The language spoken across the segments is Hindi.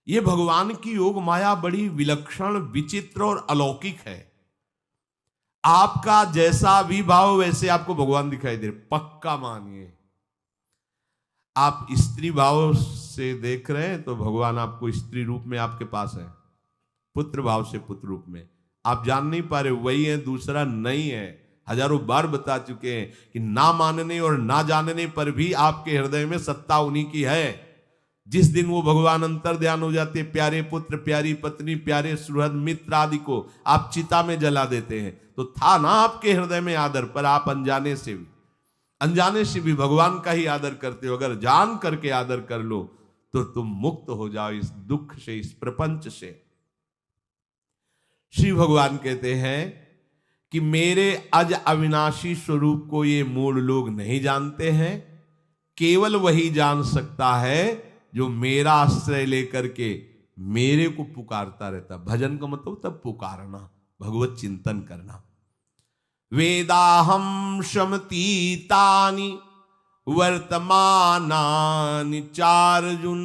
ये भगवान की योग माया बड़ी विलक्षण, विचित्र और अलौकिक है। आपका जैसा भी भाव वैसे आपको भगवान दिखाई दे रहे, पक्का मानिए। आप स्त्री भाव से देख रहे हैं तो भगवान आपको स्त्री रूप में आपके पास है, पुत्र भाव से पुत्र रूप में आप जान नहीं पा रहे, वही है, दूसरा नहीं है। हजारों बार बता चुके हैं कि ना मानने और ना जानने पर भी आपके हृदय में सत्ता उन्हीं की है। जिस दिन वो भगवान अंतर ध्यान हो जाते, प्यारे पुत्र, प्यारी पत्नी, प्यारे सुहृद मित्र आदि को आप चिता में जला देते हैं, तो था ना आपके हृदय में आदर, पर आप अनजाने से भी भगवान का ही आदर करते हो। अगर जान करके आदर कर लो तो तुम मुक्त हो जाओ इस दुख से, इस प्रपंच से। श्री भगवान कहते हैं कि मेरे अज अविनाशी स्वरूप को ये मूढ़ लोग नहीं जानते हैं, केवल वही जान सकता है जो मेरा आश्रय लेकर के मेरे को पुकारता रहता। भजन का मतलब तब पुकारना, भगवत चिंतन करना। वेदाहम शमतीतानि वर्तमानानि चार्जुन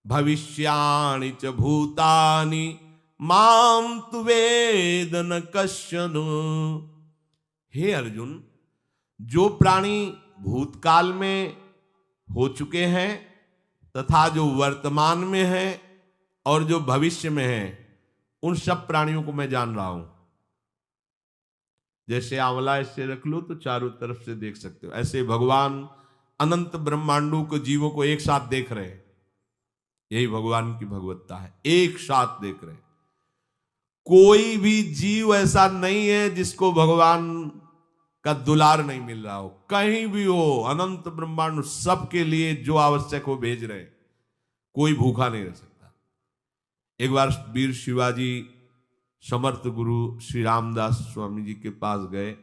भविष्याणि च भूतानि माम तु वेद न कश्चन। हे अर्जुन, जो प्राणी भूतकाल में हो चुके हैं तथा जो वर्तमान में है और जो भविष्य में है, उन सब प्राणियों को मैं जान रहा हूं। जैसे आंवला ऐसे रख लो तो चारों तरफ से देख सकते हो, ऐसे भगवान अनंत ब्रह्मांडों को, जीवों को एक साथ देख रहे हैं। यही भगवान की भगवत्ता है, एक साथ देख रहे हैं। कोई भी जीव ऐसा नहीं है जिसको भगवान का दुलार नहीं मिल रहा हो, कहीं भी हो, अनंत ब्रह्मांड सबके लिए जो आवश्यक हो भेज रहे। कोई भूखा नहीं रह सकता। एक बार वीर शिवाजी समर्थ गुरु श्री रामदास स्वामी जी के पास गए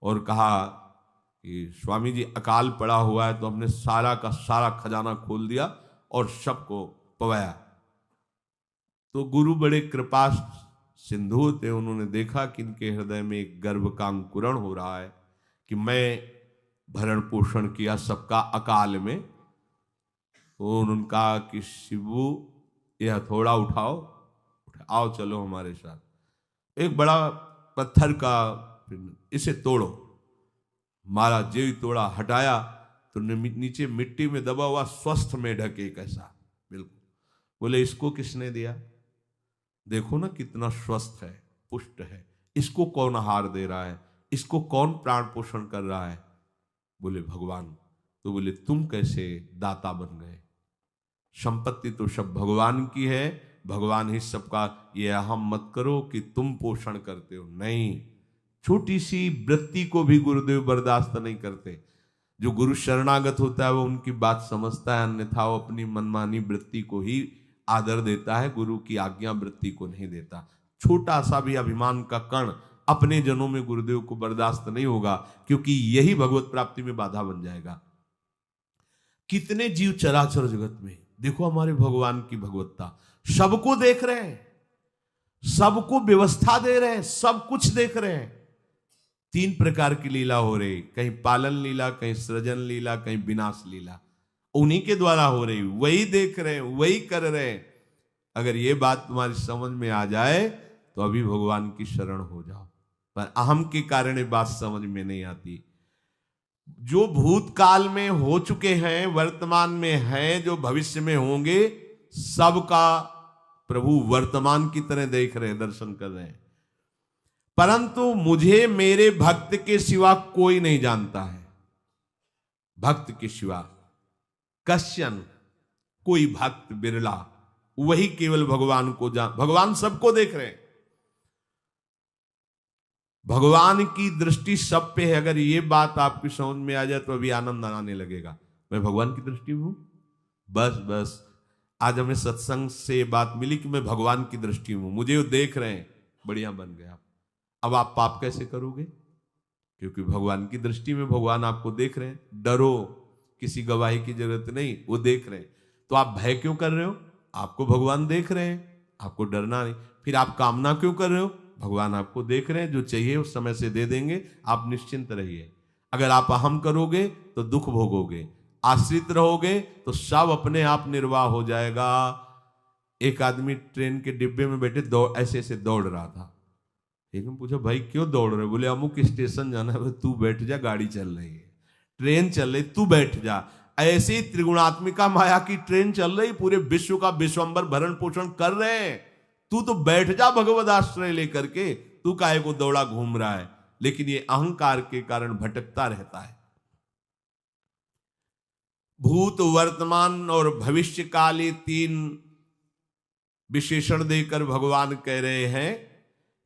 और कहा कि स्वामी जी अकाल पड़ा हुआ है, तो हमने सारा का सारा खजाना खोल दिया और सबको पवाया। तो गुरु बड़े कृपा सिंधु थे, उन्होंने देखा कि इनके हृदय में एक गर्भ का अंकुरण हो रहा है कि मैं भरण पोषण किया सबका अकाल में। तो उन्होंने कहा कि शिवू ये हथौड़ा उठाओ, आओ चलो हमारे साथ। एक बड़ा पत्थर का, इसे तोड़ो। मारा, जेवी तोड़ा, हटाया तो नीचे मिट्टी में दबा हुआ स्वस्थ मेढक एक ऐसा, बिल्कुल। बोले इसको किसने दिया? देखो ना कितना स्वस्थ है, पुष्ट है, इसको कौन आहार दे रहा है, इसको कौन प्राण पोषण कर रहा है? बोले भगवान। तो बोले तुम कैसे दाता बन गए? संपत्ति तो सब भगवान की है, भगवान ही सबका, ये अहम मत करो कि तुम पोषण करते हो। नहीं, छोटी सी वृत्ति को भी गुरुदेव बर्दाश्त नहीं करते। जो गुरु शरणागत होता है वो उनकी बात समझता है, अन्यथा वो अपनी मनमानी वृत्ति को ही आदर देता है, गुरु की आज्ञा वृत्ति को नहीं देता। छोटा सा भी अभिमान का कण अपने जनों में गुरुदेव को बर्दाश्त नहीं होगा, क्योंकि यही भगवत प्राप्ति में बाधा बन जाएगा। कितने जीव चराचर जगत में, देखो हमारे भगवान की भगवत्ता, सबको देख रहे हैं, सबको व्यवस्था दे रहे हैं, सब कुछ देख रहे हैं। 3 प्रकार की लीला हो रही, कहीं पालन लीला, कहीं सृजन लीला, कहीं विनाश लीला, उन्हीं के द्वारा हो रही, वही देख रहे हैं, वही कर रहे हैं। अगर ये बात तुम्हारी समझ में आ जाए तो अभी भगवान की शरण हो जाओ, पर अहम के कारण ये बात समझ में नहीं आती। जो भूतकाल में हो चुके हैं, वर्तमान में हैं, जो भविष्य में होंगे, सबका प्रभु वर्तमान की तरह देख रहे हैं, दर्शन कर रहे हैं। परंतु मुझे मेरे भक्त के सिवा कोई नहीं जानता है। भक्त के सिवा कश्यन, कोई भक्त बिरला, वही केवल भगवान को जान। भगवान सबको देख रहे हैं, भगवान की दृष्टि सब पे है। अगर ये बात आपकी समझ में आ जाए तो अभी आनंद आने लगेगा। मैं भगवान की दृष्टि में हूं, बस आज हमें सत्संग से बात मिली कि मैं भगवान की दृष्टि में हूं, मुझे वो देख रहे हैं, बढ़िया बन गया। अब आप पाप कैसे करोगे? क्योंकि भगवान की दृष्टि में भगवान आपको देख रहे हैं। डरो, किसी गवाही की जरूरत नहीं, वो देख रहे हैं। तो आप भय क्यों कर रहे हो? आपको भगवान देख रहे हैं, आपको डरना नहीं। फिर आप कामना क्यों कर रहे हो? भगवान आपको देख रहे हैं, जो चाहिए उस समय से दे देंगे, आप निश्चिंत रहिए। अगर आप अहम करोगे तो दुख भोगोगे, आश्रित रहोगे तो सब अपने आप निर्वाह हो जाएगा। एक आदमी ट्रेन के डिब्बे में बैठे ऐसे ऐसे दौड़ रहा था। एक ने पूछा भाई क्यों दौड़ रहे? बोले अमुक स्टेशन जाना है। तू बैठ जा, गाड़ी चल रही है, ट्रेन चल रही, तू बैठ जा। ऐसे ही त्रिगुणात्मिका माया की ट्रेन चल रही, पूरे विश्व का विश्वंबर भरण पोषण कर रहे हैं, तू तो बैठ जा भगवद आश्रय लेकर के, तू काहे को दौड़ा घूम रहा है? लेकिन ये अहंकार के कारण भटकता रहता है। भूत, वर्तमान और भविष्य काल, ये 3 विशेषण देकर भगवान कह रहे हैं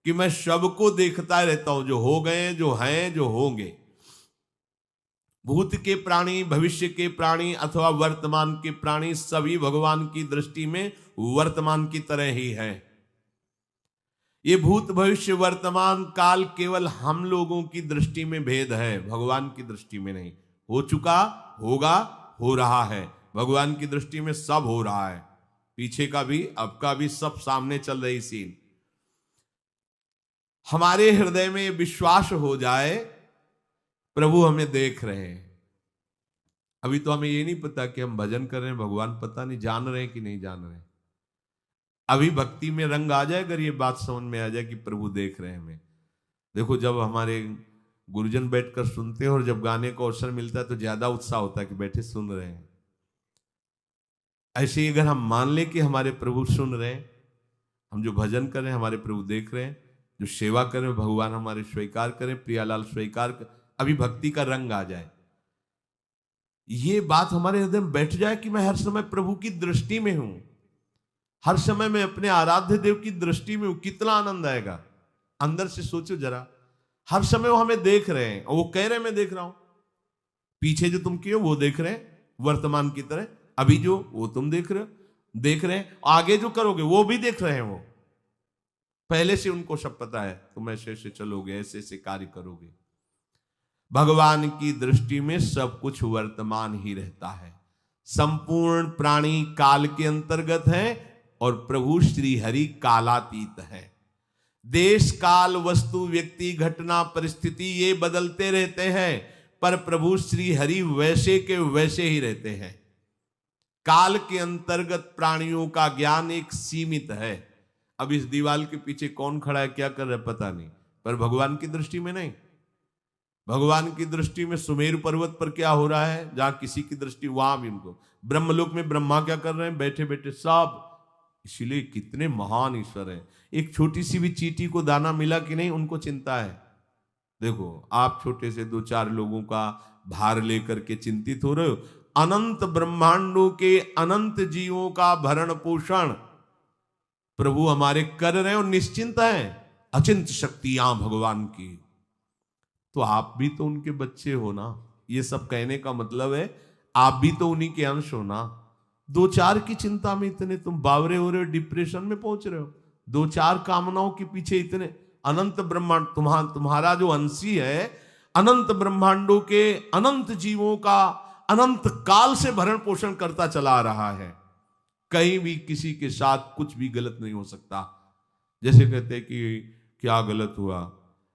कि मैं सबको देखता रहता हूं, जो हो गए, जो हैं, जो होंगे। भूत के प्राणी, भविष्य के प्राणी अथवा वर्तमान के प्राणी सभी भगवान की दृष्टि में वर्तमान की तरह ही है। ये भूत, भविष्य, वर्तमान काल केवल हम लोगों की दृष्टि में भेद है, भगवान की दृष्टि में नहीं। हो चुका, होगा, हो रहा है। भगवान की दृष्टि में सब हो रहा है, पीछे का भी, अब का भी, सब सामने चल रही सीन। हमारे हृदय में विश्वास हो जाए प्रभु हमें देख रहे हैं। अभी तो हमें ये नहीं पता कि हम भजन कर रहे हैं, भगवान पता नहीं जान रहे हैं कि नहीं जान रहे हैं। अभी भक्ति में रंग आ जाए, अगर ये बात समझ में आ जाए कि प्रभु देख रहे हैं हमें। देखो, जब हमारे गुरुजन बैठकर सुनते हैं और जब गाने को अवसर मिलता है तो ज्यादा उत्साह होता है कि बैठे सुन रहे हैं। ऐसे ही अगर हम मान लें कि हमारे प्रभु सुन रहे हैं, हम जो भजन कर रहे हैं हमारे प्रभु देख रहे हैं, जो सेवा कर रहे हैं भगवान हमारे स्वीकार करें, प्रियालाल स्वीकार कर, अभी भक्ति का रंग आ जाए, ये बात हमारे हृदय में बैठ जाए कि मैं हर समय प्रभु की दृष्टि में हूं, हर समय मैं अपने आराध्य देव की दृष्टि में हूं, कितना आनंद आएगा। अंदर से सोचो जरा, हर समय वो हमें देख रहे हैं और वो कह रहे हैं मैं देख रहा हूं। पीछे जो तुम किए वो देख रहे हैं वर्तमान की तरह, अभी जो वो तुम देख रहे हो, देख रहे हैं, आगे जो करोगे वो भी देख रहे हैं। वो पहले से उनको सब पता है, तुम ऐसे ऐसे चलोगे, ऐसे ऐसे कार्य करोगे। भगवान की दृष्टि में सब कुछ वर्तमान ही रहता है। संपूर्ण प्राणी काल के अंतर्गत है और प्रभु श्री हरि कालातीत है। देश, काल, वस्तु, व्यक्ति, घटना, परिस्थिति ये बदलते रहते हैं, पर प्रभु श्री हरि वैसे के वैसे ही रहते हैं। काल के अंतर्गत प्राणियों का ज्ञान एक सीमित है। अब इस दीवार के पीछे कौन खड़ा है, क्या कर रहा है पता नहीं, पर भगवान की दृष्टि में नहीं। भगवान की दृष्टि में सुमेरु पर्वत पर क्या हो रहा है, जहां किसी की दृष्टि, वहां भी उनको, ब्रह्मलोक में ब्रह्मा क्या कर रहे हैं, बैठे बैठे सब। इसीलिए कितने महान ईश्वर हैं। एक छोटी सी भी चींटी को दाना मिला कि नहीं, उनको चिंता है। देखो, आप छोटे से 2-4 लोगों का भार लेकर के चिंतित हो रहे हो, अनंत ब्रह्मांडों के अनंत जीवों का भरण पोषण प्रभु हमारे कर रहे हैं और निश्चिंत हैं। अचिंत शक्तियां भगवान की, तो आप भी तो उनके बच्चे हो ना। ये सब कहने का मतलब है आप भी तो उन्हीं के अंश हो ना। 2-4 की चिंता में इतने तुम बावरे हो रहे हो, डिप्रेशन में पहुंच रहे हो, 2-4 कामनाओं के पीछे इतने। अनंत ब्रह्मांड तुम्हारा जो अंशी है, अनंत ब्रह्मांडों के अनंत जीवों का अनंत काल से भरण पोषण करता चला आ रहा है। कहीं भी किसी के साथ कुछ भी गलत नहीं हो सकता। जैसे कहते हैं कि क्या गलत हुआ,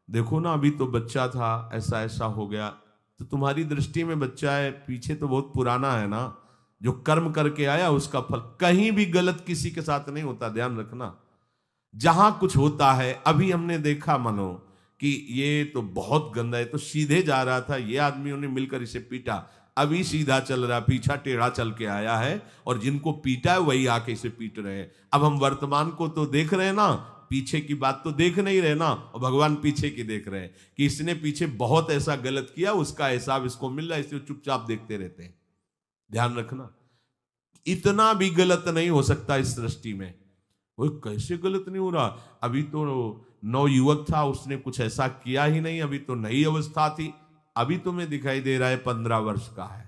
देखो ना अभी तो बच्चा था, ऐसा ऐसा हो गया, तो तुम्हारी दृष्टि में बच्चा है, पीछे तो बहुत पुराना है ना, जो कर्म करके आया उसका फल। कहीं भी गलत किसी के साथ नहीं होता, ध्यान रखना। जहां कुछ होता है, अभी हमने देखा मनो कि ये तो बहुत गंदा है, तो सीधे जा रहा था, ये आदमियों ने मिलकर इसे पीटा, अभी सीधा चल रहा, पीछा टेढ़ा चल के आया है, और जिनको पीटा है वही आके इसे पीट रहे हैं। अब हम वर्तमान को तो देख रहे हैं ना, पीछे की बात तो देख नहीं रहे ना, और भगवान पीछे की देख रहे हैं कि इसने पीछे बहुत ऐसा गलत किया, उसका हिसाब इसको मिल रहा है, इसलिए चुपचाप देखते रहते हैं। ध्यान रखना, इतना भी गलत नहीं हो सकता इस सृष्टि में। वो कैसे गलत नहीं हो रहा, अभी तो नवयुवक था, उसने कुछ ऐसा किया ही नहीं, अभी तो नई अवस्था थी, अभी तुम्हें दिखाई दे रहा है 15 वर्ष का है,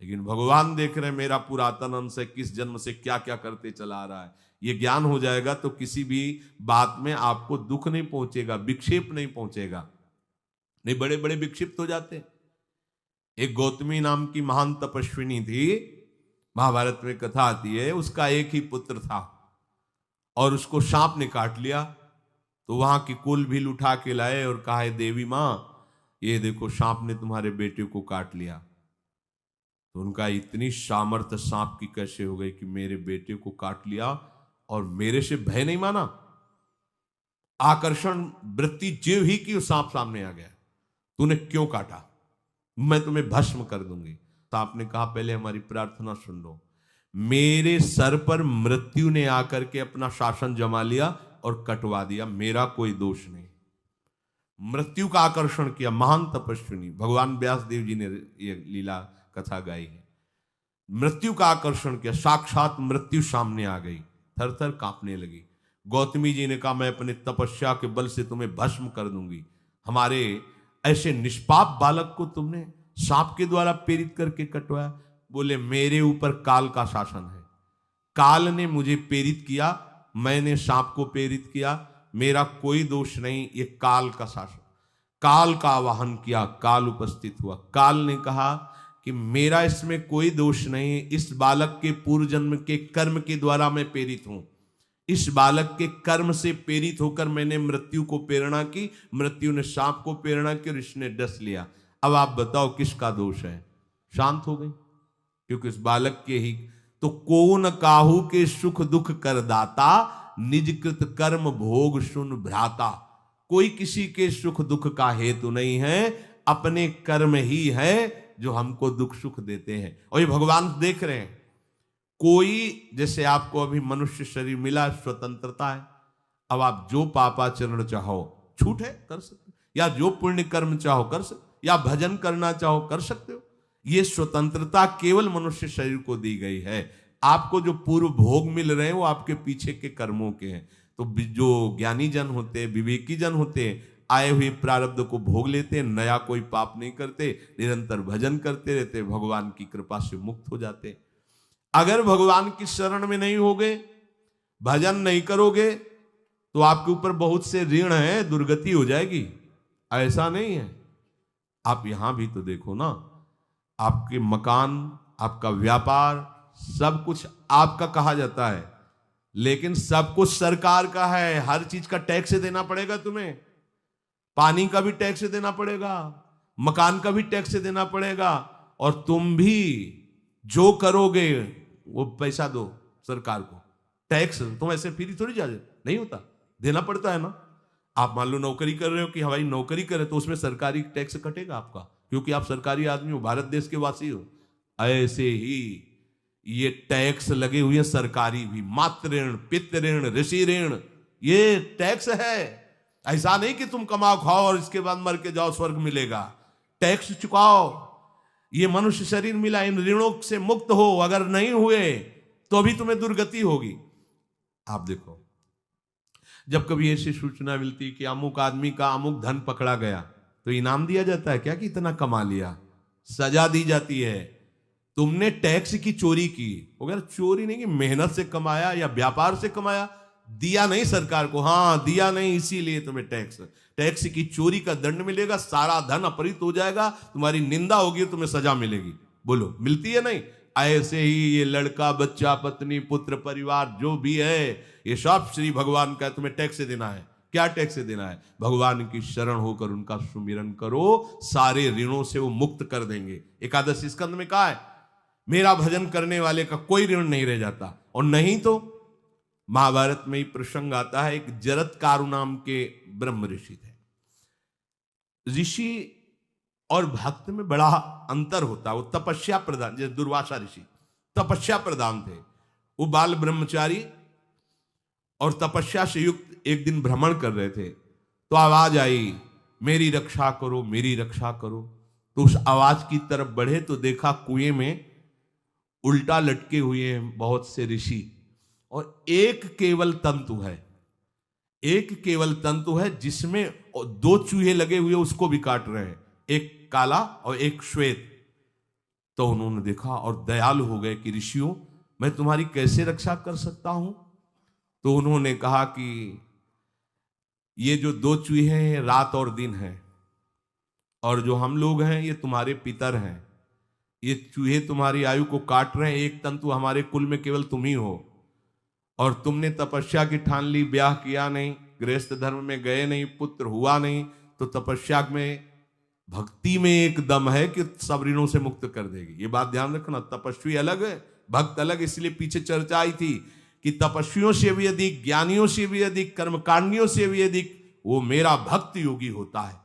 लेकिन भगवान देख रहे हैं मेरा पुरातन अंश है, किस जन्म से क्या क्या करते चला आ रहा है। ये ज्ञान हो जाएगा तो किसी भी बात में आपको दुख नहीं पहुंचेगा, विक्षेप नहीं पहुंचेगा। नहीं, बड़े बड़े विक्षिप्त हो जाते। एक गौतमी नाम की महान तपस्विनी थी, महाभारत में कथा आती है, उसका एक ही पुत्र था और उसको सांप ने काट लिया। तो वहां की कुल भील उठा के लाए और कहा, देवी मां ये देखो सांप ने तुम्हारे बेटे को काट लिया। तो उनका इतनी सामर्थ्य सांप की कैसे हो गई कि मेरे बेटे को काट लिया और मेरे से भय नहीं माना। आकर्षण वृत्ति जीव ही की, सांप सामने आ गया, तूने क्यों काटा, मैं तुम्हें भस्म कर दूंगी। तो आपने कहा पहले हमारी प्रार्थना सुन लो। मेरे सर पर मृत्यु ने आकर के अपना शासन जमा लिया और कटवा दिया, मेरा कोई दोष नहीं। मृत्यु का आकर्षण किया, महान तपस्विनी भगवान व्यास देव जी ने ये लीला कथा गाई है। मृत्यु का आकर्षण किया, साक्षात मृत्यु सामने आ गई, थर थर कांपने लगी। गौतमी जी ने कहा मैं अपने तपस्या के बल से तुम्हें भस्म कर दूंगी। हमारे ऐसे निष्पाप बालक को तुमने सांप के द्वारा प्रेरित करके कटवाया। बोले मेरे ऊपर काल का शासन है, काल ने मुझे प्रेरित किया, मैंने सांप को प्रेरित किया, मेरा कोई दोष नहीं, ये काल का शासन। काल का आवाहन किया, काल उपस्थित हुआ। काल ने कहा कि मेरा इसमें कोई दोष नहीं, इस बालक के पूर्व जन्म के कर्म के द्वारा मैं प्रेरित हूं। इस बालक के कर्म से प्रेरित होकर मैंने मृत्यु को प्रेरणा की, मृत्यु ने सांप को प्रेरणा की और इसने डस लिया। अब आप बताओ किसका दोष है? शांत हो गई, क्योंकि इस बालक के ही तो कौन काहू के सुख दुख कर दाता, निजकृत कर्म भोग सुन भ्राता। कोई किसी के सुख दुख का हेतु नहीं है, अपने कर्म ही है जो हमको दुख सुख देते हैं। और ये भगवान देख रहे हैं। कोई, जैसे आपको अभी मनुष्य शरीर मिला, स्वतंत्रता है, अब आप जो पापाचरण चाहो छूट है कर सकते हो, या जो पुण्य कर्म चाहो कर सकते, या भजन करना चाहो कर सकते हो। ये स्वतंत्रता केवल मनुष्य शरीर को दी गई है। आपको जो पूर्व भोग मिल रहे हैं वो आपके पीछे के कर्मों के हैं। तो जो ज्ञानी जन होते हैं, विवेकी जन होते हैं, आए हुए प्रारब्ध को भोग लेते हैं, नया कोई पाप नहीं करते, निरंतर भजन करते रहते, भगवान की कृपा से मुक्त हो जाते। अगर भगवान की शरण में नहीं होगे, भजन नहीं करोगे, तो आपके ऊपर बहुत से ऋण है, दुर्गति हो जाएगी। ऐसा नहीं है। आप यहां भी तो देखो ना, आपके मकान, आपका व्यापार, सब कुछ आपका कहा जाता है, लेकिन सब कुछ सरकार का है। हर चीज का टैक्स देना पड़ेगा तुम्हें, पानी का भी टैक्स देना पड़ेगा, मकान का भी टैक्स देना पड़ेगा, और तुम भी जो करोगे वो पैसा दो सरकार को। टैक्स तुम ऐसे फ्री थोड़ी जा नहीं होता, देना पड़ता है ना। आप मान लो नौकरी कर रहे हो कि हमारी नौकरी करे, तो उसमें सरकारी टैक्स कटेगा आपका, क्योंकि आप सरकारी आदमी हो, भारत देश के वासी हो। ऐसे ही ये टैक्स लगे हुए हैं सरकारी भी, मातृ ऋण, पितृ ऋण, ऋषि ऋण, ये टैक्स है। ऐसा नहीं कि तुम कमाओ खाओ और इसके बाद मर के जाओ स्वर्ग मिलेगा। टैक्स चुकाओ। ये मनुष्य शरीर मिला, इन ऋणों से मुक्त हो। अगर नहीं हुए तो अभी तुम्हें दुर्गति होगी। आप देखो, जब कभी ऐसी सूचना मिलती कि अमुक आदमी का अमुक धन पकड़ा गया, तो इनाम दिया जाता है क्या कि इतना कमा लिया? सजा दी जाती है, तुमने टैक्स की चोरी की। अगर चोरी नहीं की, मेहनत से कमाया या व्यापार से कमाया, दिया नहीं सरकार को, हाँ दिया नहीं, इसीलिए तुम्हें टैक्स की चोरी का दंड मिलेगा, सारा धन अपहृत हो जाएगा, तुम्हारी निंदा होगी, तुम्हें सजा मिलेगी। बोलो मिलती है नहीं? ऐसे ही ये लड़का, बच्चा, पत्नी, पुत्र, परिवार जो भी है, ये सब श्री भगवान का तुम्हें टैक्स देना है। क्या टैक्स देना है? भगवान की शरण होकर उनका सुमिरन करो, सारे ऋणों से वो मुक्त कर देंगे। एकादश स्कंद में कहा है, मेरा भजन करने वाले का कोई ऋण नहीं रह जाता। और नहीं तो महाभारत में ही प्रसंग आता है, एक जरत्कारु नाम के ब्रह्म ऋषि थे। ऋषि और भक्त में बड़ा अंतर होता है। वो तपस्या प्रधान, जैसे दुर्वासा ऋषि तपस्या प्रधान थे, वो बाल ब्रह्मचारी और तपस्या से युक्त एक दिन भ्रमण कर रहे थे, तो आवाज आई, मेरी रक्षा करो, मेरी रक्षा करो। तो उस आवाज की तरफ बढ़े तो देखा कुएं में उल्टा लटके हुए हैं बहुत से ऋषि, और एक केवल तंतु है, एक केवल तंतु है जिसमें दो चूहे लगे हुए उसको भी काट रहे हैं, एक काला और एक श्वेत। तो उन्होंने देखा और दयालु हो गए कि ऋषियों, मैं तुम्हारी कैसे रक्षा कर सकता हूं? तो उन्होंने कहा कि ये जो दो चूहे हैं रात और दिन हैं, और जो हम लोग हैं ये तुम्हारे पितर हैं। ये चूहे तुम्हारी आयु को काट रहे हैं, एक तंतु हमारे कुल में केवल तुम ही हो, और तुमने तपस्या की ठान ली, ब्याह किया नहीं, गृहस्थ धर्म में गए नहीं, पुत्र हुआ नहीं, तो तपस्या में, भक्ति में एक दम है कि सब ऋणों से मुक्त कर देगी। ये बात ध्यान रखना, तपस्वी अलग है, भक्त अलग। इसलिए पीछे चर्चा आई थी कि तपस्वियों से भी अधिक, ज्ञानियों से भी अधिक, कर्मकांडियों से भी अधिक वो मेरा भक्त योगी होता है।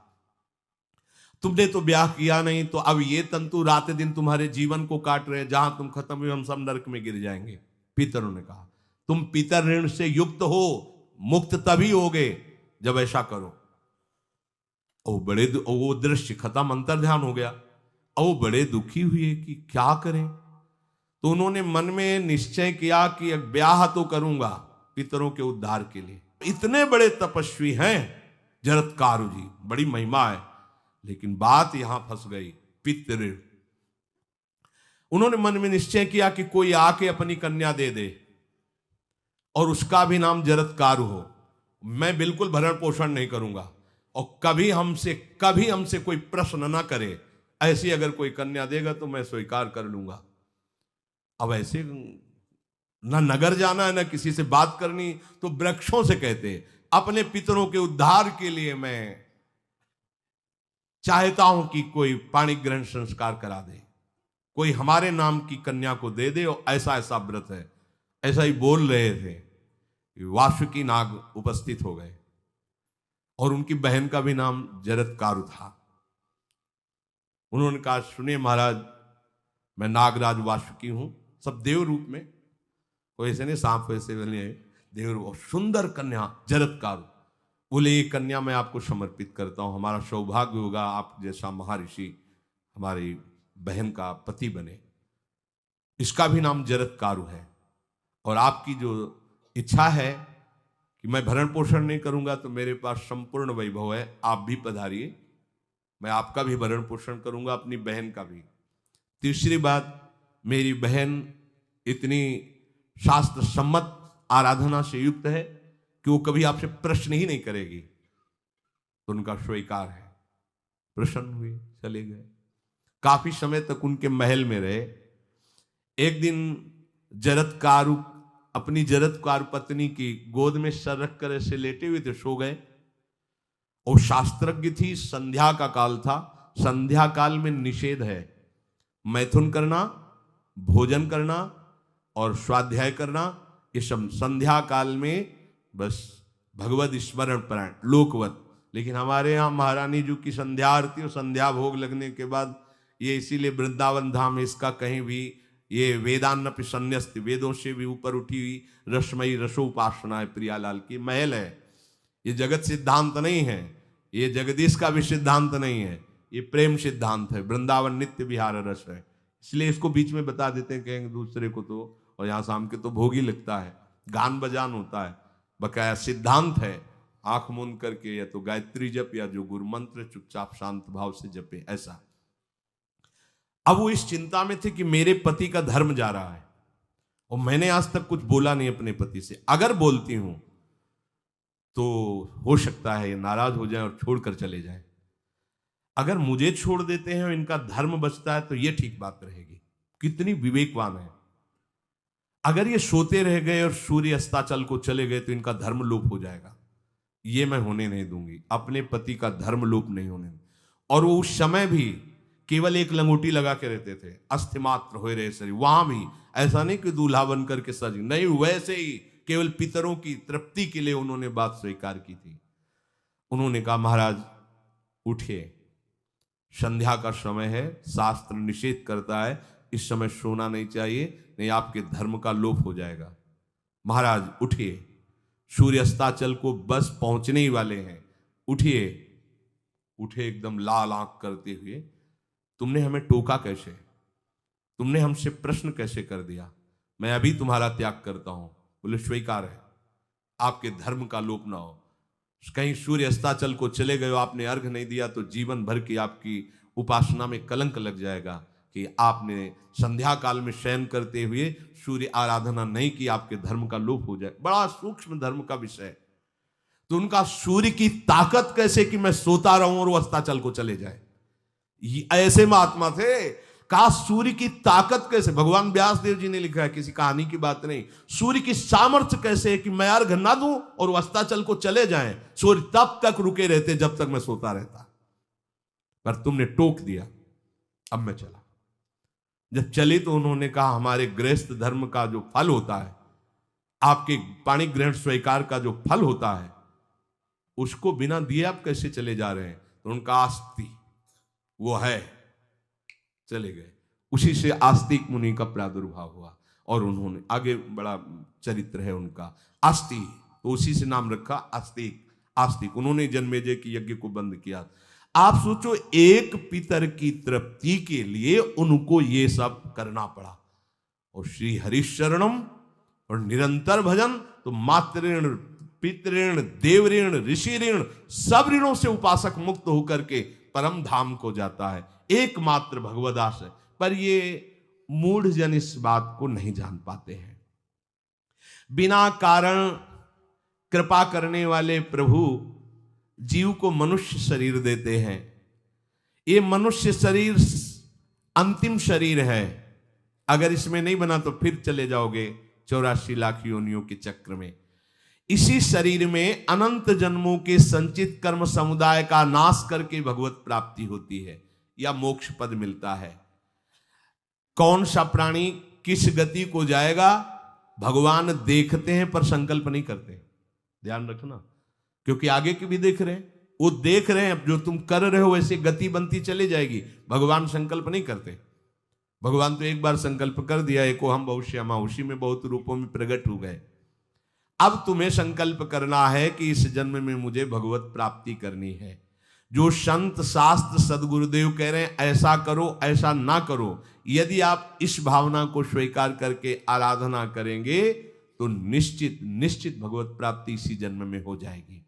तुमने तो ब्याह किया नहीं, तो अब ये तंतु रात दिन तुम्हारे जीवन को काट रहे हैं, जहां तुम खत्म हुए हम सब नरक में गिर जाएंगे। पितरों ने कहा तुम पितर ऋण से युक्त हो, मुक्त तभी होगे जब ऐसा करो। वो दृश्य खत्म, अंतर ध्यान हो गया। वो बड़े दुखी हुए कि क्या करें। तो उन्होंने मन में निश्चय किया कि एक ब्याह तो करूंगा पितरों के उद्धार के लिए। इतने बड़े तपस्वी हैं जरत्कारु जी, बड़ी महिमा है, लेकिन बात यहां फंस गई। पितृ, उन्होंने मन में निश्चय किया कि कोई आके अपनी कन्या दे दे और उसका भी नाम जरत्कारु हो। मैं बिल्कुल भरण पोषण नहीं करूंगा और कभी हमसे कोई प्रश्न ना करे। ऐसी अगर कोई कन्या देगा तो मैं स्वीकार कर लूंगा। अब ऐसे ना नगर जाना है ना किसी से बात करनी, तो वृक्षों से कहते अपने पितरों के उद्धार के लिए मैं चाहता हूं कि कोई पाणी ग्रहण संस्कार करा दे, कोई हमारे नाम की कन्या को दे दे, और ऐसा ऐसा व्रत है। ऐसा ही बोल रहे थे, वासुकी नाग उपस्थित हो गए और उनकी बहन का भी नाम जरत्कारु था। उन्होंने कहा सुनिए महाराज, मैं नागराज वासुकी हूं, सब देव रूप में, कोई ऐसे नहीं सांप वैसे बने, देव रूप, और सुंदर कन्या जरत्कारु। बोले ये कन्या मैं आपको समर्पित करता हूं, हमारा सौभाग्य होगा आप जैसा महर्षि हमारी बहन का पति बने। इसका भी नाम जरत्कारु है, और आपकी जो इच्छा है कि मैं भरण पोषण नहीं करूंगा तो मेरे पास संपूर्ण वैभव है, आप भी पधारिए, मैं आपका भी भरण पोषण करूंगा, अपनी बहन का भी। तीसरी बात, मेरी बहन इतनी शास्त्र सम्मत आराधना से युक्त है कि वो कभी आपसे प्रश्न ही नहीं करेगी, तो उनका स्वीकार है। प्रसन्न हुए, चले गए। काफी समय तक उनके महल में रहे। एक दिन जरत्कारु अपनी जरत्कारु पत्नी की गोद में सर रख कर ऐसे लेटे हुए थे, सो गए। और शास्त्रज्ञ थी, संध्या का काल था। संध्या काल में निषेध है मैथुन करना, भोजन करना और स्वाध्याय करना, ये सब संध्या काल में बस भगवत स्मरण परायण लोकवत। लेकिन हमारे यहाँ महारानी जी की संध्या आरती और संध्या भोग लगने के बाद ये, इसीलिए वृंदावन धाम इसका कहीं भी ये वेदान्नपि संन्यस्त, वेदों से भी ऊपर उठी हुई रसमयी रसोपासना है, प्रियालाल की महल है। ये जगत सिद्धांत नहीं है, ये जगदीश का भी सिद्धांत नहीं है, ये प्रेम सिद्धांत है। वृंदावन नित्य विहार रस है, इसलिए इसको बीच में बता देते हैं, कहेंगे दूसरे को तो, और यहाँ शाम के तो भोग ही लगता है, गान बजान होता है, बकाया सिद्धांत है। आंख मूंद करके या तो गायत्री जप या जो गुरु मंत्र चुपचाप शांत भाव से जपे, ऐसा। अब वो इस चिंता में थे कि मेरे पति का धर्म जा रहा है और मैंने आज तक कुछ बोला नहीं अपने पति से, अगर बोलती हूं तो हो सकता है ये नाराज हो जाए और छोड़कर चले जाए। अगर मुझे छोड़ देते हैं और इनका धर्म बचता है तो ये ठीक बात रहेगी। कितनी विवेकवान है। अगर ये सोते रह गए और सूर्य अस्ताचल को चले गए तो इनका धर्म लोप हो जाएगा, ये मैं होने नहीं दूंगी, अपने पति का धर्म लोप नहीं होने दूंगी। और वो उस समय भी केवल एक लंगोटी लगा के रहते थे, अस्थिमात्र हो रहे शरीर, वहां भी ऐसा नहीं कि दूल्हा बन करके सज, नहीं, वैसे ही केवल पितरों की तृप्ति के लिए उन्होंने बात स्वीकार की थी। उन्होंने कहा महाराज उठिए, संध्या का समय है, शास्त्र निषेध करता है इस समय सोना नहीं चाहिए, नहीं आपके धर्म का लोप हो जाएगा। महाराज उठिए, सूर्य अस्ताचल को बस पहुंचने ही वाले हैं, उठिए। उठे एकदम लाल आंख करते हुए, तुमने हमें टोका कैसे, तुमने हमसे प्रश्न कैसे कर दिया, मैं अभी तुम्हारा त्याग करता हूं। बोले स्वीकार है, आपके धर्म का लोप ना हो। कहीं सूर्य अस्ताचल को चले गए, आपने अर्घ नहीं दिया तो जीवन भर की आपकी उपासना में कलंक लग जाएगा कि आपने संध्या काल में शयन करते हुए सूर्य आराधना नहीं की, आपके धर्म का लोप हो जाए। बड़ा सूक्ष्म धर्म का विषय। तो उनका सूर्य की ताकत कैसे कि मैं सोता रहूं और वो अस्ताचल को चले जाए, ऐसे महात्मा थे। कहा सूर्य की ताकत कैसे, भगवान व्यास देव जी ने लिखा है, किसी कहानी की बात नहीं। सूर्य की सामर्थ्य कैसे है कि मैं अर्घ ना दूं और वो अस्ताचल को चले जाएं, सूर्य तब तक रुके रहते जब तक मैं सोता रहता, पर तुमने टोक दिया, अब मैं चला। जब चले तो उन्होंने कहा हमारे गृहस्थ धर्म का जो फल होता है आपके पाणी ग्रहण स्वीकार का जो फल होता है उसको बिना दिए आप कैसे चले जा रहे हैं? तो उनका आस्ति वो है, चले गए। उसी से आस्तिक मुनि का प्रादुर्भाव हुआ और उन्होंने आगे बड़ा चरित्र है उनका, आस्ति, तो उसी से नाम रखा आस्तिक। आस्तिक उन्होंने जन्मेजय की यज्ञ को बंद किया। आप सोचो, एक पितर की तृप्ति के लिए उनको ये सब करना पड़ा। और श्री हरिशरणम और निरंतर भजन, तो मातृण, पितृण, देवऋण, ऋषि ऋण, सब ऋणों से उपासक मुक्त होकर के परम धाम को जाता है, एकमात्र भगवदास है। पर ये मूढ़ जन इस बात को नहीं जान पाते हैं। बिना कारण कृपा करने वाले प्रभु जीव को मनुष्य शरीर देते हैं। ये मनुष्य शरीर अंतिम शरीर है, अगर इसमें नहीं बना तो फिर चले जाओगे 84 लाख योनियों के चक्र में। इसी शरीर में अनंत जन्मों के संचित कर्म समुदाय का नाश करके भगवत प्राप्ति होती है या मोक्ष पद मिलता है। कौन सा प्राणी किस गति को जाएगा भगवान देखते हैं पर संकल्प नहीं करते, ध्यान रखना, क्योंकि आगे की भी देख रहे हैं, वो देख रहे हैं जो तुम कर रहे हो वैसे गति बनती चली जाएगी। भगवान संकल्प नहीं करते। भगवान तो एक बार संकल्प कर दिया, एको हम बहुश्यामा, उसी में बहुत रूपों में प्रकट हो गए। अब तुम्हें संकल्प करना है कि इस जन्म में मुझे भगवत प्राप्ति करनी है। जो संत शास्त्र सदगुरुदेव कह रहे हैं ऐसा करो ऐसा ना करो, यदि आप इस भावना को स्वीकार करके आराधना करेंगे तो निश्चित निश्चित भगवत प्राप्ति इसी जन्म में हो जाएगी।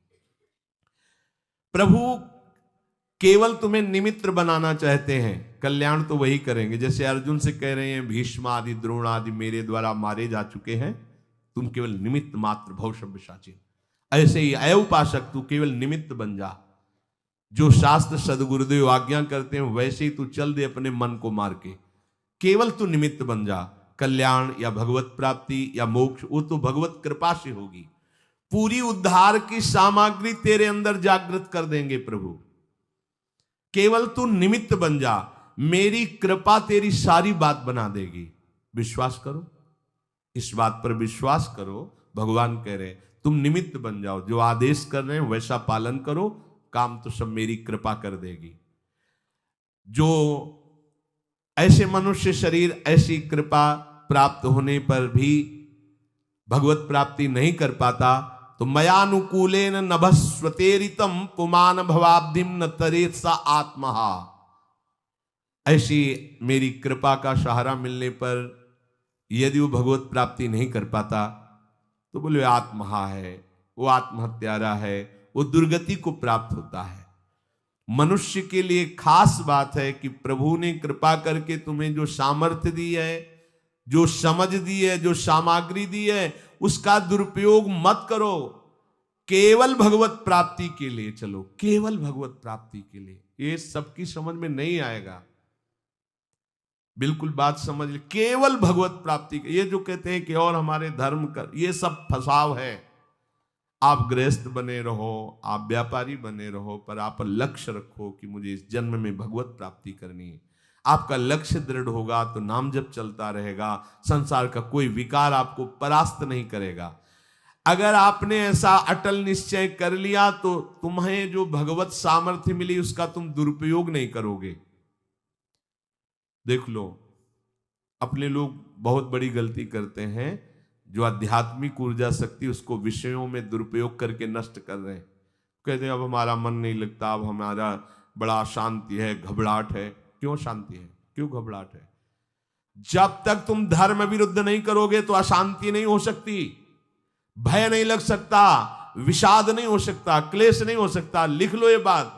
प्रभु केवल तुम्हें निमित्त बनाना चाहते हैं, कल्याण तो वही करेंगे। जैसे अर्जुन से कह रहे हैं भीष्म आदि द्रोण आदि मेरे द्वारा मारे जा चुके हैं, तुम केवल निमित्त मात्र भव सव्यसाची। ऐसे ही अय उपासक तू केवल निमित्त बन जा, जो शास्त्र सदगुरुदेव आज्ञा करते हैं वैसे ही तू चल दे अपने मन को मार के, केवल तू निमित्त बन जा। कल्याण या भगवत प्राप्ति या मोक्ष वो तो भगवत कृपा से होगी। पूरी उद्धार की सामग्री तेरे अंदर जागृत कर देंगे प्रभु, केवल तू निमित्त बन जा, मेरी कृपा तेरी सारी बात बना देगी। विश्वास करो, इस बात पर विश्वास करो। भगवान कह रहे हैं तुम निमित्त बन जाओ, जो आदेश कर रहे हैं वैसा पालन करो, काम तो सब मेरी कृपा कर देगी। जो ऐसे मनुष्य शरीर ऐसी कृपा प्राप्त होने पर भी भगवत प्राप्ति नहीं कर पाता, तो मयानुकूलेन नभस्वतेरितम पुमान भवाब्धिम न तरेत सा आत्मा। ऐसी मेरी कृपा का सहारा मिलने पर यदि वो भगवत प्राप्ति नहीं कर पाता तो बोले आत्महा है, वो आत्महत्यारा है, वो दुर्गति को प्राप्त होता है। मनुष्य के लिए खास बात है कि प्रभु ने कृपा करके तुम्हें जो सामर्थ्य दी है, जो समझ दी है, जो सामग्री दी है, उसका दुरुपयोग मत करो। केवल भगवत प्राप्ति के लिए चलो, केवल भगवत प्राप्ति के लिए। ये सबकी समझ में नहीं आएगा, बिल्कुल बात समझ ले। केवल भगवत प्राप्ति के, ये जो कहते हैं कि और हमारे धर्म कर, ये सब फसाव है। आप गृहस्थ बने रहो, आप व्यापारी बने रहो, पर आप लक्ष्य रखो कि मुझे इस जन्म में भगवत प्राप्ति करनी है। आपका लक्ष्य दृढ़ होगा तो नाम जप चलता रहेगा, संसार का कोई विकार आपको परास्त नहीं करेगा। अगर आपने ऐसा अटल निश्चय कर लिया तो तुम्हें जो भगवत सामर्थ्य मिली उसका तुम दुरुपयोग नहीं करोगे। देख लो, अपने लोग बहुत बड़ी गलती करते हैं, जो आध्यात्मिक ऊर्जा शक्ति उसको विषयों में दुरुपयोग करके नष्ट कर रहे हैं। कहते हैं अब हमारा मन नहीं लगता, अब हमारा बड़ा शांति है, घबराहट है। क्यों शांति है, क्यों घबराहट है? जब तक तुम धर्म विरुद्ध नहीं करोगे तो अशांति नहीं हो सकती, भय नहीं लग सकता, विषाद नहीं हो सकता, क्लेश नहीं हो सकता। लिख लो ये बात।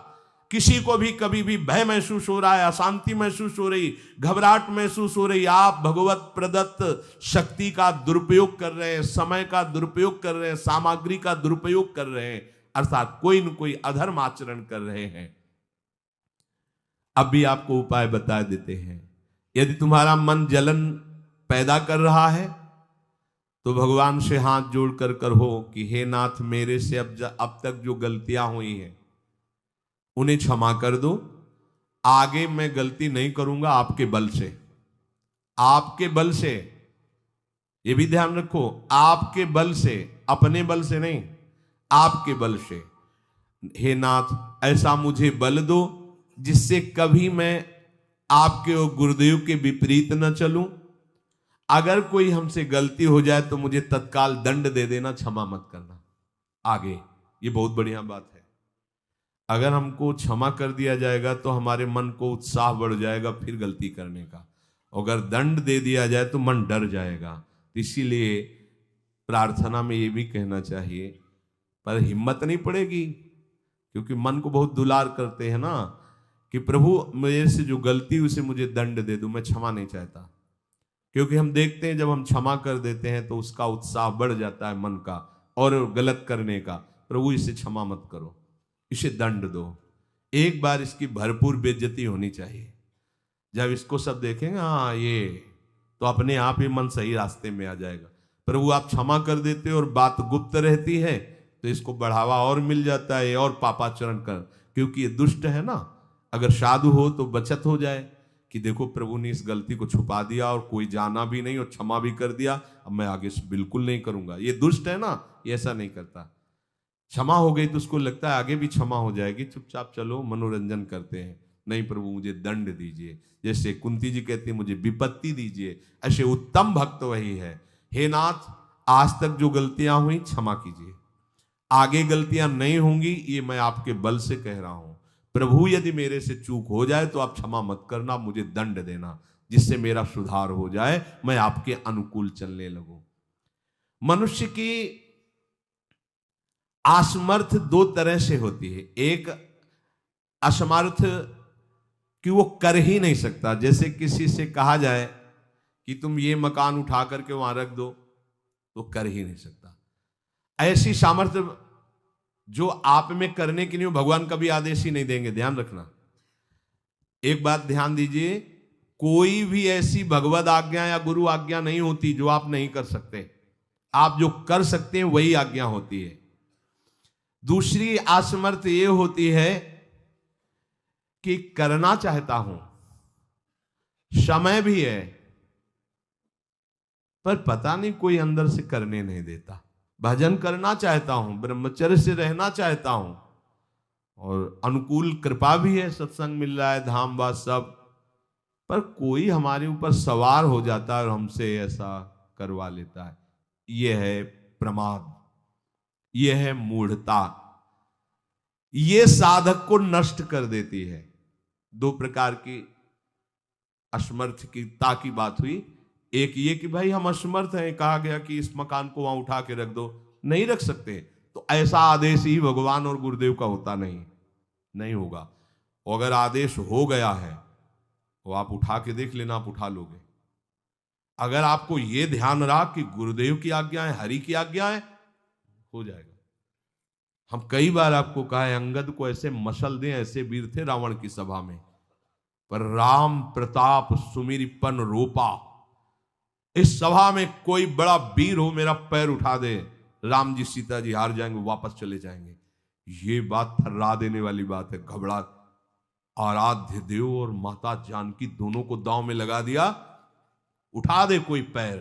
किसी को भी कभी भी भय महसूस हो रहा है, अशांति महसूस हो रही, घबराहट महसूस हो रही, आप भगवत प्रदत्त शक्ति का दुरुपयोग कर रहे हैं, समय का दुरुपयोग कर रहे हैं, सामग्री का दुरुपयोग कर रहे हैं, अर्थात कोई न कोई अधर्म आचरण कर रहे हैं। अब भी आपको उपाय बता देते हैं। यदि तुम्हारा मन जलन पैदा कर रहा है तो भगवान से हाथ जोड़कर कहो कि हे नाथ, मेरे से अब तक जो गलतियां हुई हैं उन्हें क्षमा कर दो। आगे मैं गलती नहीं करूंगा, आपके बल से, आपके बल से। ये भी ध्यान रखो, आपके बल से, अपने बल से नहीं, आपके बल से। हे नाथ ऐसा मुझे बल दो जिससे कभी मैं आपके और गुरुदेव के विपरीत न चलूं। अगर कोई हमसे गलती हो जाए तो मुझे तत्काल दंड दे देना, क्षमा मत करना। आगे ये बहुत बढ़िया बात है। अगर हमको क्षमा कर दिया जाएगा तो हमारे मन को उत्साह बढ़ जाएगा फिर गलती करने का। अगर दंड दे दिया जाए तो मन डर जाएगा। इसीलिए प्रार्थना में ये भी कहना चाहिए, पर हिम्मत नहीं पड़ेगी क्योंकि मन को बहुत दुलार करते हैं ना, कि प्रभु मेरे से जो गलती हुई उसे मुझे दंड दे दो, मैं क्षमा नहीं चाहता। क्योंकि हम देखते हैं जब हम क्षमा कर देते हैं तो उसका उत्साह बढ़ जाता है मन का और गलत करने का। प्रभु इसे क्षमा मत करो, इसे दंड दो। एक बार इसकी भरपूर बेइज्जती होनी चाहिए। जब इसको सब देखेंगे हाँ ये, तो अपने आप ही मन सही रास्ते में आ जाएगा। प्रभु आप क्षमा कर देते और बात गुप्त रहती है तो इसको बढ़ावा और मिल जाता है और पापाचरण कर, क्योंकि ये दुष्ट है ना। अगर साधु हो तो बचत हो जाए कि देखो प्रभु ने इस गलती को छुपा दिया और कोई जाना भी नहीं और क्षमा भी कर दिया, अब मैं आगे से बिल्कुल नहीं करूंगा। ये दुष्ट है ना, ये ऐसा नहीं करता। क्षमा हो गई तो उसको लगता है आगे भी क्षमा हो जाएगी, चुपचाप चलो मनोरंजन करते हैं। नहीं प्रभु मुझे दंड दीजिए, जैसे कुंती जी कहती है मुझे विपत्ति दीजिए। ऐसे उत्तम भक्त वही है। हे नाथ आज तक जो गलतियां हुई क्षमा कीजिए, आगे गलतियां नहीं होंगी, ये मैं आपके बल से कह रहा हूं। प्रभु यदि मेरे से चूक हो जाए तो आप क्षमा मत करना, मुझे दंड देना जिससे मेरा सुधार हो जाए, मैं आपके अनुकूल चलने लगूं। मनुष्य की असमर्थ दो तरह से होती है। एक असमर्थ कि वो कर ही नहीं सकता, जैसे किसी से कहा जाए कि तुम ये मकान उठा करके वहां रख दो, तो कर ही नहीं सकता। ऐसी सामर्थ्य जो आप में करने के लिए भगवान कभी आदेश ही नहीं देंगे, ध्यान रखना। एक बात ध्यान दीजिए, कोई भी ऐसी भगवद आज्ञा या गुरु आज्ञा नहीं होती जो आप नहीं कर सकते। आप जो कर सकते हैं वही आज्ञा होती है। दूसरी असमर्थ ये होती है कि करना चाहता हूं, समय भी है, पर पता नहीं कोई अंदर से करने नहीं देता। भजन करना चाहता हूं, ब्रह्मचर्य से रहना चाहता हूं, और अनुकूल कृपा भी है, सत्संग मिल रहा है, धाम वास सब, पर कोई हमारे ऊपर सवार हो जाता है और हमसे ऐसा करवा लेता है। यह है प्रमाद, यह है मूढ़ता, यह साधक को नष्ट कर देती है। दो प्रकार की असमर्थता की बात हुई। एक ये कि भाई हम असमर्थ हैं, कहा गया कि इस मकान को वहां उठा के रख दो, नहीं रख सकते, तो ऐसा आदेश ही भगवान और गुरुदेव का होता नहीं होगा। और अगर आदेश हो गया है तो आप उठा के देख लेना, आप उठा लोगे। अगर आपको यह ध्यान रहा कि गुरुदेव की आज्ञा है, हरि की आज्ञा है, हो जाएगा। हम कई बार आपको कहा है, अंगद को ऐसे मसल दें, ऐसे वीर थे रावण की सभा में, पर राम प्रताप सुमिरपन रोपा। इस सभा में कोई बड़ा वीर हो, मेरा पैर उठा दे, राम जी सीता जी हार जाएंगे, वापस चले जाएंगे। ये बात थर्रा देने वाली बात है। घबरा, आराध्य देव और माता जानकी दोनों को दांव में लगा दिया, उठा दे कोई पैर,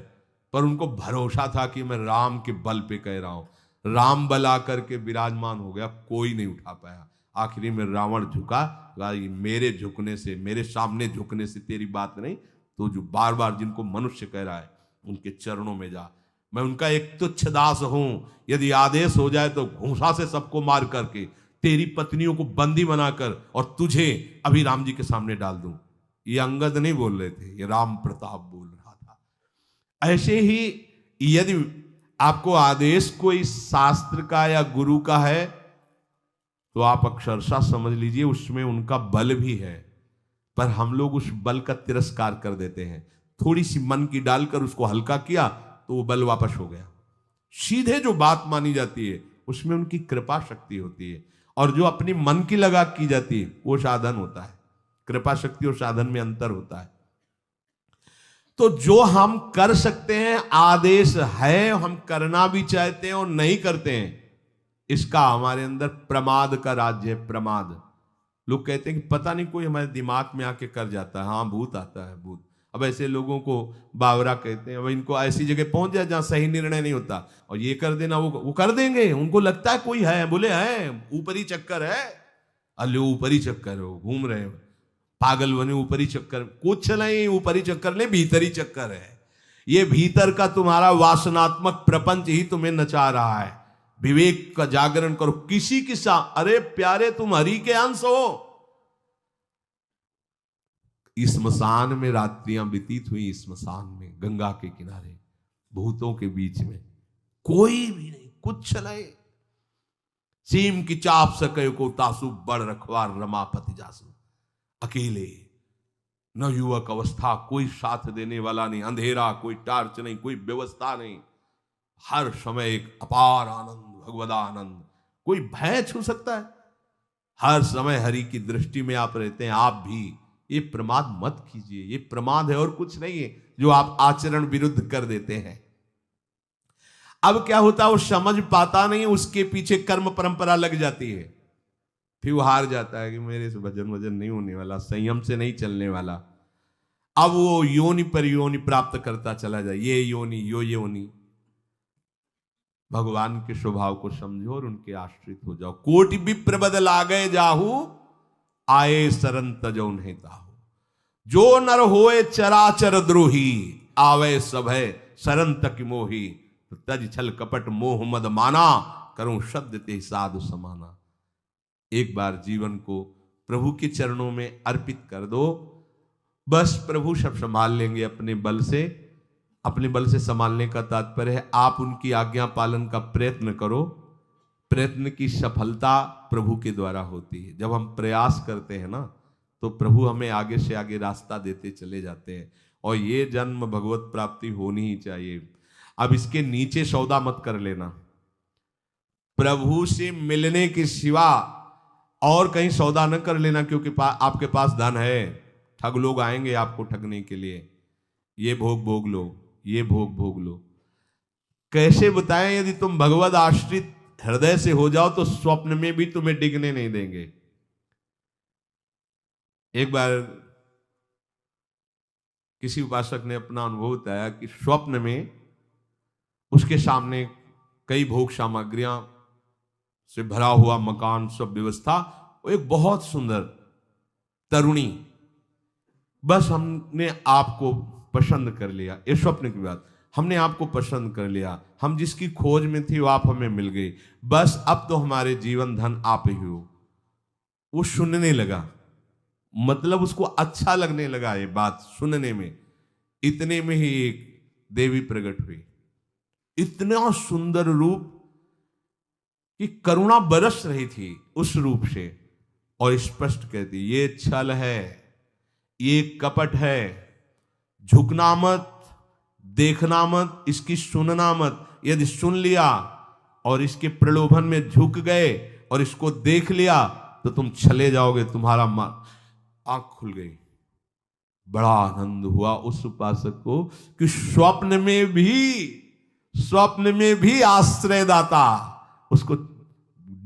पर उनको भरोसा था कि मैं राम के बल पे कह रहा हूं। राम बल आकर के विराजमान हो गया, कोई नहीं उठा पाया। आखिरी में रावण झुका, मेरे झुकने से, मेरे सामने झुकने से तेरी बात नहीं, तो जो बार बार जिनको मनुष्य कह रहा है उनके चरणों में जा, मैं उनका एक तुच्छ दास हूं। यदि आदेश हो जाए तो घूंसा से सबको मार करके तेरी पत्नियों को बंदी बनाकर और तुझे अभी राम जी के सामने डाल दूं। ये अंगद नहीं बोल रहे थे, ये राम प्रताप बोल रहा था। ऐसे ही यदि आपको आदेश कोई शास्त्र का या गुरु का है तो आप अक्षरशः समझ लीजिए उसमें उनका बल भी है, पर हम लोग उस बल का तिरस्कार कर देते हैं। थोड़ी सी मन की डालकर उसको हल्का किया तो वो बल वापस हो गया। सीधे जो बात मानी जाती है उसमें उनकी कृपा शक्ति होती है, और जो अपनी मन की लगा की जाती है वो साधन होता है। कृपा शक्ति और साधन में अंतर होता है। तो जो हम कर सकते हैं, आदेश है, हम करना भी चाहते हैं और नहीं करते हैं, इसका हमारे अंदर प्रमाद का राज्य है। प्रमाद। लोग कहते हैं कि पता नहीं कोई हमारे दिमाग में आके कर जाता है। हाँ, भूत आता है, भूत। अब ऐसे लोगों को बावरा कहते हैं। अब इनको ऐसी जगह पहुंच जाए जहां सही निर्णय नहीं होता और ये कर देना वो कर देंगे। उनको लगता है कोई है, बोले है ऊपरी चक्कर है, अल्ले ऊपरी चक्कर हो, घूम रहे हो पागल बने ऊपरी चक्कर। कुछ नहीं, ऊपरी चक्कर नहीं, भीतरी चक्कर है। ये भीतर का तुम्हारा वासनात्मक प्रपंच ही तुम्हें नचा रहा है। विवेक का जागरण करो। किसी के साथ, अरे प्यारे तुम हरि के अंश हो। स्मशान में रात्रियां व्यतीत हुई, स्मशान में गंगा के किनारे भूतों के बीच में, कोई भी नहीं, कुछ नहीं। सीम की चाप सके को तासु बड़ रखवार रमापति जासु। अकेले, न युवक अवस्था, कोई साथ देने वाला नहीं, अंधेरा, कोई टार्च नहीं, कोई व्यवस्था नहीं। हर समय एक अपार आनंद, भगवदा आनंद। कोई भय छू सकता है? हर समय हरि की दृष्टि में आप रहते हैं। आप भी ये प्रमाद मत कीजिए। ये प्रमाद है और कुछ नहीं है जो आप आचरण विरुद्ध कर देते हैं। अब क्या होता है, वो समझ पाता नहीं, उसके पीछे कर्म परंपरा लग जाती है। फिर वो हार जाता है कि मेरे से भजन वजन नहीं होने वाला, संयम से नहीं चलने वाला। अब वो योनि पर योनि प्राप्त करता चला जाए, ये योनि यो योनि। भगवान के स्वभाव को समझो और उनके आश्रित हो जाओ। कोटि विप्र बदल आ गए जाहू, आए सरन तजो नहीं ताहू। जो नर होए चराचर द्रोही, आवे सभय सरन तक मोही। तो तज छल कपट मोह मद माना, करूं शब्द ते साधु समाना। एक बार जीवन को प्रभु के चरणों में अर्पित कर दो। बस प्रभु सब संभाल लेंगे अपने बल से। अपने बल से संभालने का तात्पर्य है आप उनकी आज्ञा पालन का प्रयत्न करो। प्रयत्न की सफलता प्रभु के द्वारा होती है। जब हम प्रयास करते हैं ना, तो प्रभु हमें आगे से आगे रास्ता देते चले जाते हैं। और ये जन्म भगवत प्राप्ति होनी ही चाहिए। अब इसके नीचे सौदा मत कर लेना। प्रभु से मिलने के सिवा और कहीं सौदा न कर लेना, क्योंकि आपके पास धन है। ठग लोग आएंगे आपको ठगने के लिए। ये भोग भोग लो, ये भोग भोग लो। कैसे बताएं? यदि तुम भगवत आश्रित हृदय से हो जाओ तो स्वप्न में भी तुम्हें डिगने नहीं देंगे। एक बार किसी उपासक ने अपना अनुभव बताया कि स्वप्न में उसके सामने कई भोग सामग्रियां से भरा हुआ मकान, सब व्यवस्था, वो एक बहुत सुंदर तरुणी, बस हमने आपको पसंद कर लिया। ये स्वप्न की बात, हमने आपको पसंद कर लिया, हम जिसकी खोज में थी वो आप हमें मिल गई, बस अब तो हमारे जीवन धन आप ही हो। वो सुनने लगा, मतलब उसको अच्छा लगने लगा ये बात सुनने में। इतने में ही एक देवी प्रकट हुई, इतना सुंदर रूप कि करुणा बरस रही थी उस रूप से, और स्पष्ट कहती ये छल है, ये कपट है, झुकना मत, देखना मत, इसकी सुनना मत। यदि सुन लिया और इसके प्रलोभन में झुक गए और इसको देख लिया तो तुम चले जाओगे, तुम्हारा आंख खुल गई। बड़ा आनंद हुआ उस उपासक को कि स्वप्न में भी आश्रयदाता उसको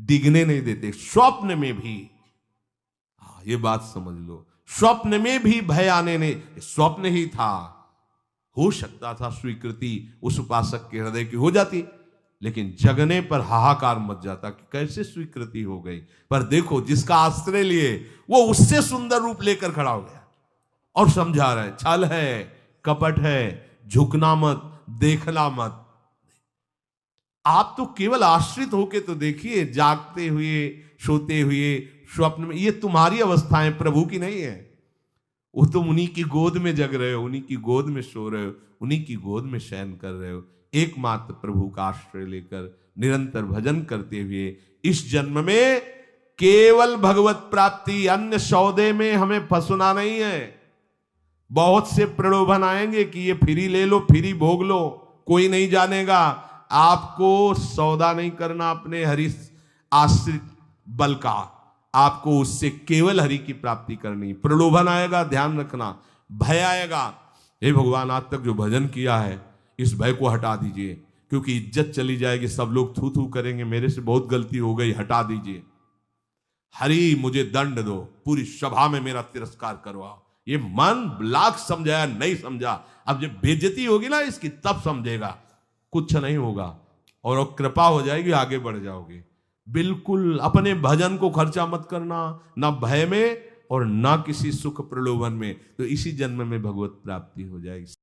डिगने नहीं देते। स्वप्न में भी, ये बात समझ लो, स्वप्न में भी भय आने नहीं, स्वप्न ही था। हो सकता था स्वीकृति उस उपासक के हृदय की हो जाती, लेकिन जगने पर हाहाकार मच जाता कि कैसे स्वीकृति हो गई। पर देखो, जिसका आश्रय लिए वो उससे सुंदर रूप लेकर खड़ा हो गया और समझा रहा है छल है, कपट है, झुकना मत, देखना मत। आप तो केवल आश्रित होके तो देखिए, जागते हुए, सोते हुए, स्वप्न में, ये तुम्हारी अवस्थाएं, प्रभु की नहीं है। वो तुम उन्हीं की गोद में जग रहे हो, उन्हीं की गोद में सो रहे हो, उन्हीं की गोद में शयन कर रहे हो। एकमात्र प्रभु का आश्रय लेकर निरंतर भजन करते हुए इस जन्म में केवल भगवत प्राप्ति, अन्य सौदे में हमें फंसना नहीं है। बहुत से प्रलोभन आएंगे कि ये फ्री ले लो, फ्री भोग लो, कोई नहीं जानेगा। आपको सौदा नहीं करना अपने हरि आश्रित बल का, आपको उससे केवल हरि की प्राप्ति करनी। प्रलोभन आएगा, ध्यान रखना, भय आएगा। हे भगवान, आज तक जो भजन किया है इस भय को हटा दीजिए, क्योंकि इज्जत चली जाएगी, सब लोग थू थू करेंगे, मेरे से बहुत गलती हो गई, हटा दीजिए। हरि मुझे दंड दो, पूरी सभा में मेरा तिरस्कार करवाओ, ये मन लाख समझाया नहीं समझा, अब जब बेइज्जती होगी ना इसकी तब समझेगा। कुछ नहीं होगा और कृपा हो जाएगी, आगे बढ़ जाओगे। बिल्कुल अपने भजन को खर्चा मत करना, ना भय में और ना किसी सुख प्रलोभन में, तो इसी जन्म में भगवत प्राप्ति हो जाएगी।